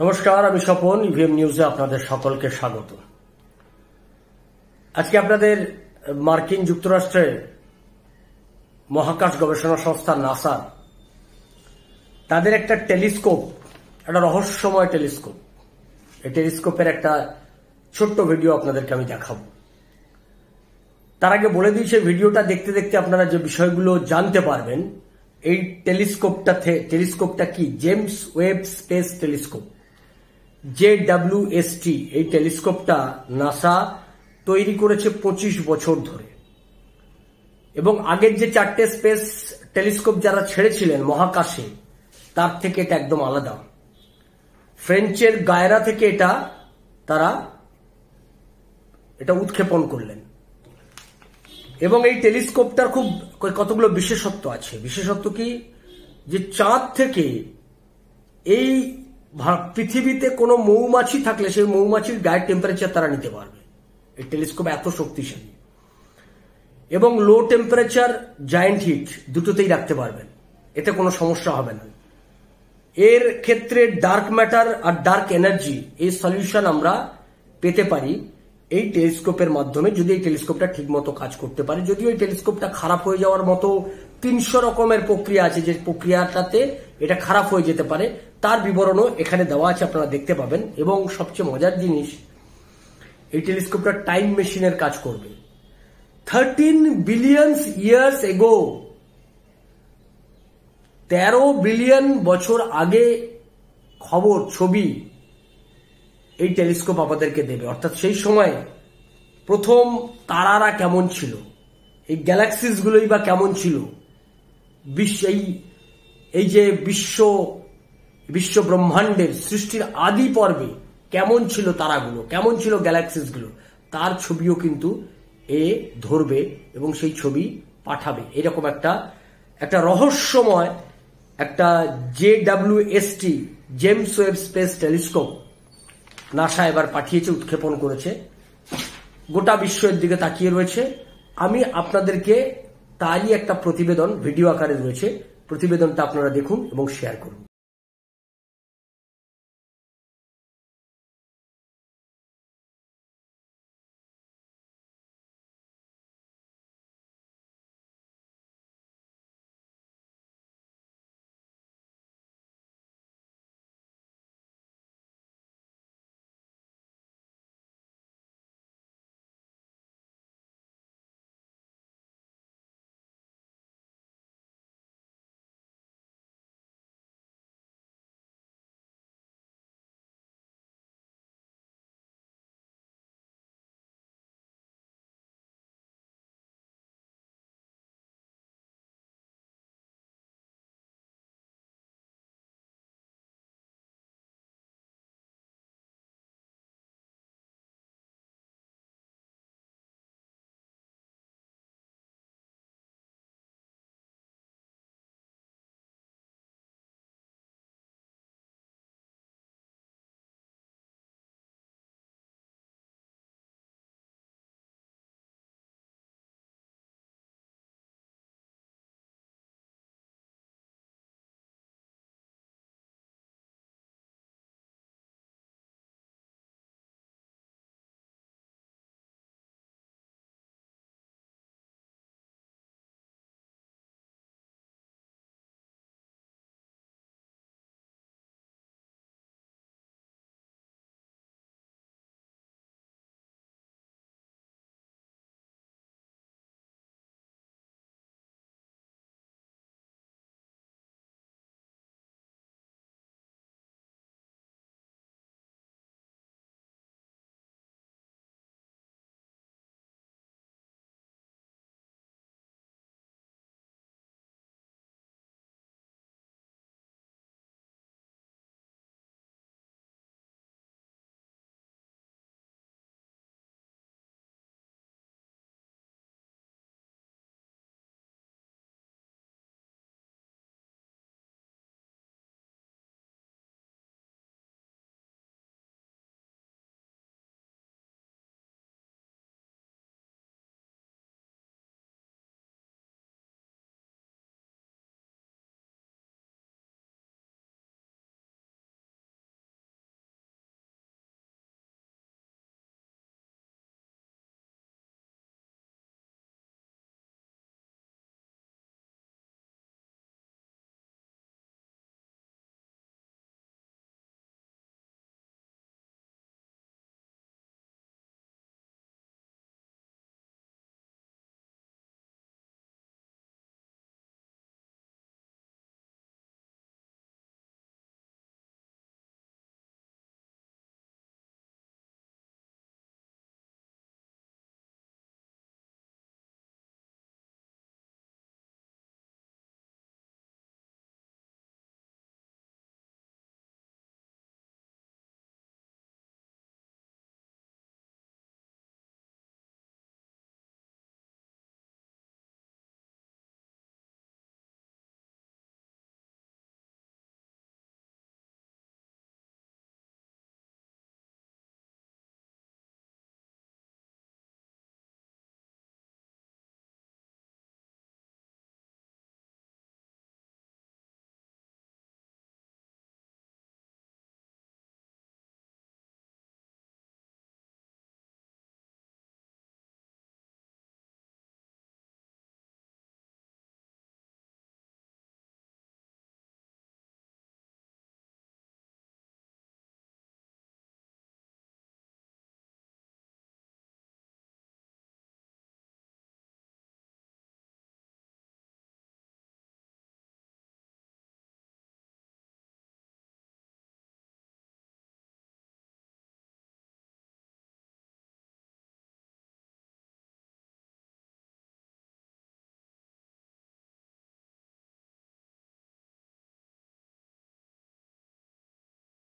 নমস্কার, আমি স্বপন। ইভিএম নিউজে আপনাদের সকলকে স্বাগত। আজকে আপনাদের মার্কিন যুক্তরাষ্ট্রের মহাকাশ গবেষণা সংস্থা নাসা তাদের একটা টেলিস্কোপ, একটা রহস্যময় টেলিস্কোপ, এই টেলিস্কোপের একটা ছোট্ট ভিডিও আপনাদেরকে আমি দেখাবো। তার আগে বলে দিই, সেই ভিডিওটা দেখতে দেখতে আপনারা যে বিষয়গুলো জানতে পারবেন। এই টেলিস্কোপটা কি? James Webb space telescope, JWST। এই টেলিস্কোপটা নাসা তৈরি করেছে 25 বছর ধরে, এবং আগের যে 4টে স্পেস টেলিস্কোপ যারা ছেড়েছিলেন মহাকাশে, তার থেকে এটা একদম আলাদা। ফ্রেঞ্চের গায়রা থেকে তারা উৎক্ষেপণ করলেন, এবং এই টেলিস্কোপটার খুব কতগুলো বিশেষত্ব আছে। বিশেষত্ব কি? যে চাঁদ থেকে এই পৃথিবীতে কোনো মৌমাছি থাকলে সেই মৌমাছির গায়ের টেম্পারেচার তারা নিতে পারবে। এই টেলিস্কোপ এত শক্তিশালী, এবং লো টেম্পারেচার, জায়ান্ট হিট দুটোতেই রাখতে পারবেন, এতে কোনো সমস্যা হবে না। এর ক্ষেত্রে ডার্ক ম্যাটার আর ডার্ক এনার্জি, এই সলিউশন আমরা পেতে পারি এই টেলিস্কোপের মাধ্যমে, যদি এই টেলিস্কোপটা ঠিক মতো কাজ করতে পারে। যদিও এই টেলিস্কোপটা খারাপ হয়ে যাওয়ার মতো 300 রকমের প্রক্রিয়া আছে, যে প্রক্রিয়াটাতে এটা খারাপ হয়ে যেতে পারে, তার বিবরণও এখানে দেওয়া আছে, আপনারা দেখতে পাবেন। এবং সবচেয়ে মজার জিনিস, এই টেলিস্কোপটা টাইম মেশিনের কাজ করবে। 13 বিলিয়ন ইয়ার্স এগো, 13 বিলিয়ন বছর আগে খবর, ছবি এই টেলিস্কোপ আমাদেরকে দেবে। অর্থাৎ সেই সময় প্রথম তারারা কেমন ছিল, এই গ্যালাক্সিস গুলোই বা কেমন ছিল, এই যে বিশ্ব ব্রহ্মাণ্ডের সৃষ্টির আদি পর্বে কেমন ছিল তারাগুলো, কেমন ছিল গ্যালাক্সিস গুলো, তার ছবিও কিন্তু এ ধরবে এবং সেই ছবি পাঠাবে। এরকম একটা রহস্যময় একটা JWST, James Webb space telescope NASA এবার পাঠিয়েছে, উৎক্ষেপণ করেছে, গোটা বিশ্বের দিকে তাকিয়ে রয়েছে। আমি আপনাদেরকে তারই একটা প্রতিবেদন ভিডিও আকারে রয়েছে, প্রতিবেদনটা আপনারা দেখুন এবং শেয়ার করুন।